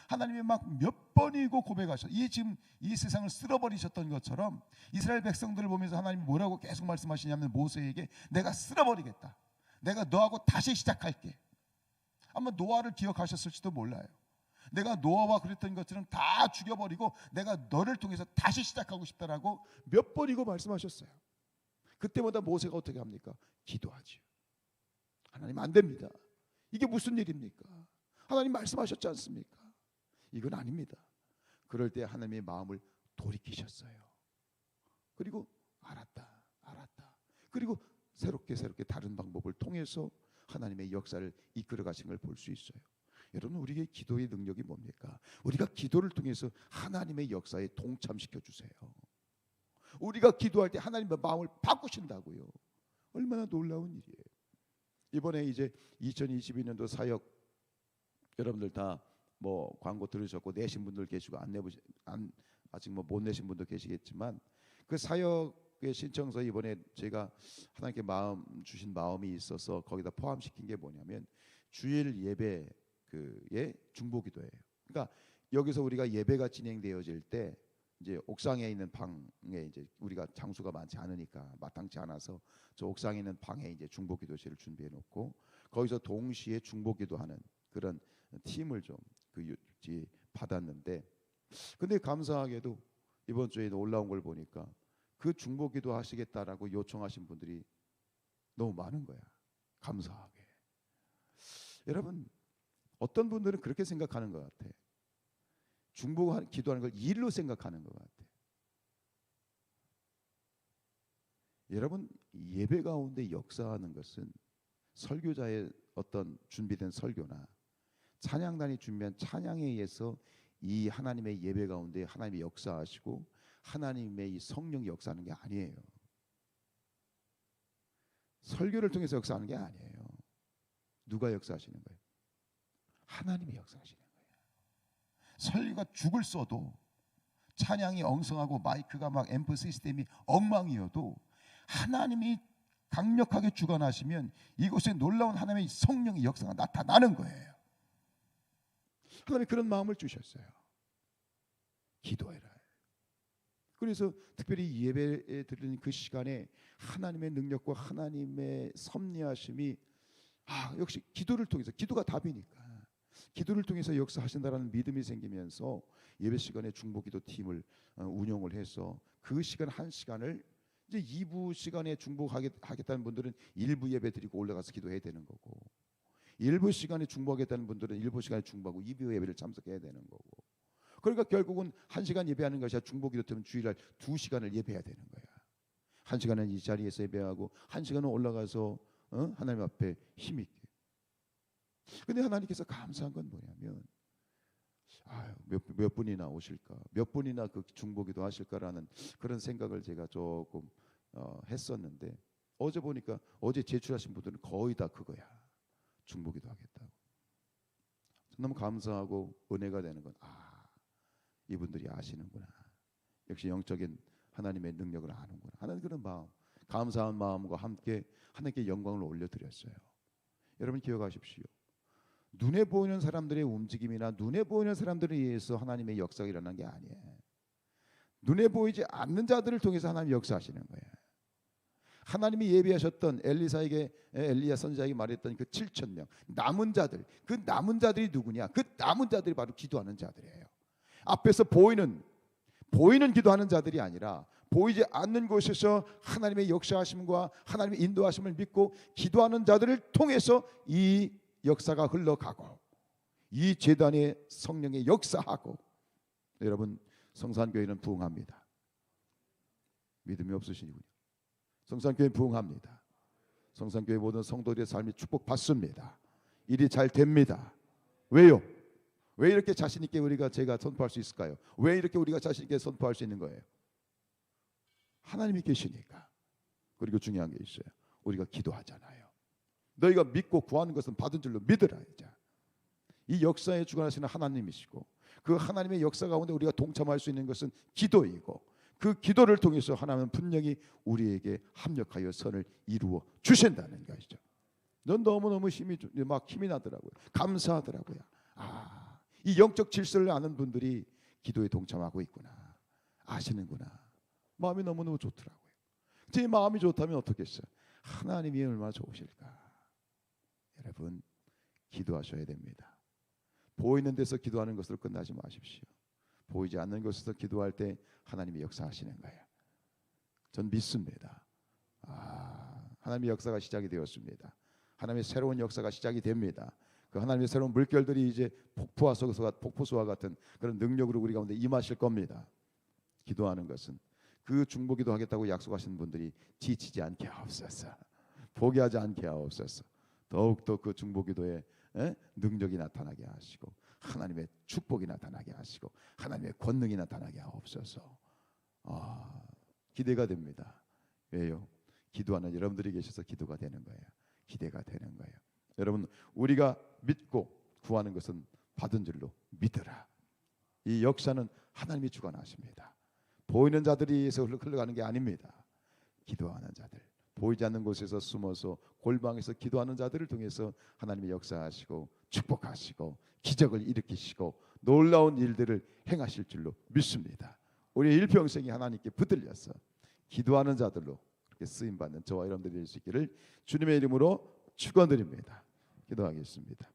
하나님이 막 몇 번이고 고백하셔. 이 지금 이 세상을 쓸어버리셨던 것처럼 이스라엘 백성들을 보면서 하나님이 뭐라고 계속 말씀하시냐면 모세에게 내가 쓸어버리겠다. 내가 너하고 다시 시작할게. 아마 노아를 기억하셨을지도 몰라요. 내가 노아와 그랬던 것처럼 다 죽여버리고 내가 너를 통해서 다시 시작하고 싶다라고 몇 번이고 말씀하셨어요. 그때마다 모세가 어떻게 합니까? 기도하지요. 하나님 안 됩니다. 이게 무슨 일입니까? 하나님 말씀하셨지 않습니까? 이건 아닙니다. 그럴 때 하나님의 마음을 돌이키셨어요. 그리고 알았다. 그리고 새롭게 다른 방법을 통해서 하나님의 역사를 이끌어 가신 걸 볼 수 있어요. 여러분, 우리의 기도의 능력이 뭡니까? 우리가 기도를 통해서 하나님의 역사에 동참시켜 주세요. 우리가 기도할 때 하나님의 마음을 바꾸신다고요. 얼마나 놀라운 일이에요. 이번에 이제 2022년도 사역 여러분들 다 뭐 광고 들으셨고 내신 분들 계시고 아직 뭐 못 내신 분도 계시겠지만 그 사역의 신청서 이번에 제가 하나님께 마음 주신 마음이 있어서 거기다 포함시킨 게 뭐냐면 주일 예배 그의 중보기도예요. 그러니까 여기서 우리가 예배가 진행되어질 때 이제 옥상에 있는 방에 이제 우리가 장수가 많지 않으니까 마땅치 않아서 저 옥상에 있는 방에 이제 중보기도실을 준비해 놓고 거기서 동시에 중보기도하는 그런 팀을 좀 받았는데, 근데 감사하게도 이번 주에 올라온 걸 보니까 그 중보기도 하시겠다라고 요청하신 분들이 너무 많은 거야. 감사하게. 여러분, 어떤 분들은 그렇게 생각하는 것 같아. 기도하는 걸 일로 생각하는 것 같아. 여러분, 예배 가운데 역사하는 것은 설교자의 어떤 준비된 설교나 찬양단이 준비한 찬양에 의해서 이 하나님의 예배 가운데 하나님이 역사하시고 하나님의 이 성령이 역사하는 게 아니에요. 설교를 통해서 역사하는 게 아니에요. 누가 역사하시는 거예요? 하나님이 역사하시는 거예요. 설교가 죽을 써도 찬양이 엉성하고 마이크가 막 앰프 시스템이 엉망이어도 하나님이 강력하게 주관하시면 이곳에 놀라운 하나님의 성령의 역사가 나타나는 거예요. 하나님이 그런 마음을 주셨어요. 기도해라. 그래서 특별히 예배에 드리는 그 시간에 하나님의 능력과 하나님의 섭리하심이 역시 기도를 통해서, 기도가 답이니까 기도를 통해서 역사하신다라는 믿음이 생기면서 예배 시간에 중보기도 팀을 운영을 해서 그 시간 한 시간을 이제 2부 시간에 중보하겠다는 분들은 1부 예배 드리고 올라가서 기도해야 되는 거고, 1부 시간에 중보하겠다는 분들은 1부 시간에 중보하고 2부 예배를 참석해야 되는 거고, 그러니까 결국은 1시간 예배하는 것이 아니라 중보기도 때문에 주일날 2시간을 예배해야 되는 거야. 1시간은 이 자리에서 예배하고 1시간은 올라가서 하나님 앞에 힘있게. 근데 하나님께서 감사한 건 뭐냐면 몇 분이나 오실까, 몇 분이나 그 중보기도 하실까라는 그런 생각을 제가 조금 했었는데, 어제 보니까 어제 제출하신 분들은 거의 다 그거야. 중보기도 하겠다고. 너무 감사하고 은혜가 되는 건 이분들이 아시는구나. 역시 영적인 하나님의 능력을 아는구나 하는 그런 마음, 감사한 마음과 함께 하나님께 영광을 올려드렸어요. 여러분 기억하십시오. 눈에 보이는 사람들의 움직임이나 눈에 보이는 사람들에 의해서 하나님의 역사가 일어나는 게 아니에요. 눈에 보이지 않는 자들을 통해서 하나님이 역사하시는 거예요. 하나님이 예비하셨던 엘리야 선지자에게 말했던 그 7,000명 남은 자들, 그 남은 자들이 누구냐? 그 남은 자들이 바로 기도하는 자들이에요. 앞에서 보이는 기도하는 자들이 아니라 보이지 않는 곳에서 하나님의 역사하심과 하나님의 인도하심을 믿고 기도하는 자들을 통해서 이 역사가 흘러가고 이 제단의 성령의 역사하고. 여러분, 성산교회는 부흥합니다. 믿음이 없으시군요. 성산교회 부흥합니다. 성산교회 모든 성도들의 삶이 축복받습니다. 일이 잘 됩니다. 왜요? 왜 이렇게 자신 있게 제가 선포할 수 있을까요? 왜 이렇게 우리가 자신 있게 선포할 수 있는 거예요? 하나님이 계시니까. 그리고 중요한 게 있어요. 우리가 기도하잖아요. 너희가 믿고 구하는 것은 받은 줄로 믿으라. 이 역사에 주관하시는 하나님이시고, 그 하나님의 역사 가운데 우리가 동참할 수 있는 것은 기도이고, 그 기도를 통해서 하나님은 분명히 우리에게 합력하여 선을 이루어 주신다는 것이죠. 넌 너무너무 힘이 나더라고요. 감사하더라고요. 이 영적 질서를 아는 분들이 기도에 동참하고 있구나, 아시는구나. 마음이 너무너무 좋더라고요. 제 마음이 좋다면 어떻겠어요? 하나님이 얼마나 좋으실까. 여러분, 기도하셔야 됩니다. 보이는 데서 기도하는 것으로 끝나지 마십시오. 보이지 않는 곳에서 기도할 때 하나님이 역사하시는 거예요. 전 믿습니다. 하나님의 역사가 시작이 되었습니다. 하나님의 새로운 역사가 시작이 됩니다. 그 하나님의 새로운 물결들이 이제 폭포수와 같은 그런 능력으로 우리 가운데 임하실 겁니다. 기도하는 것은 그 중보기도 하겠다고 약속하신 분들이 지치지 않게 하옵소서. 포기하지 않게 하옵소서. 더욱더 그 중보기도에 능력이 나타나게 하시고 하나님의 축복이 나타나게 하시고 하나님의 권능이 나타나게 하옵소서. 기대가 됩니다. 왜요? 기도하는 여러분들이 계셔서 기도가 되는 거예요. 기대가 되는 거예요. 여러분, 우리가 믿고 구하는 것은 받은 줄로 믿으라. 이 역사는 하나님이 주관하십니다. 보이는 자들이 의해서 흘러가는 게 아닙니다. 기도하는 자들, 보이지 않는 곳에서 숨어서 골방에서 기도하는 자들을 통해서 하나님이 역사하시고 축복하시고 기적을 일으키시고 놀라운 일들을 행하실 줄로 믿습니다. 우리 일평생이 하나님께 붙들려서 기도하는 자들로 그렇게 쓰임받는 저와 여러분들이 될 수 있기를 주님의 이름으로 축원드립니다. 기도하겠습니다.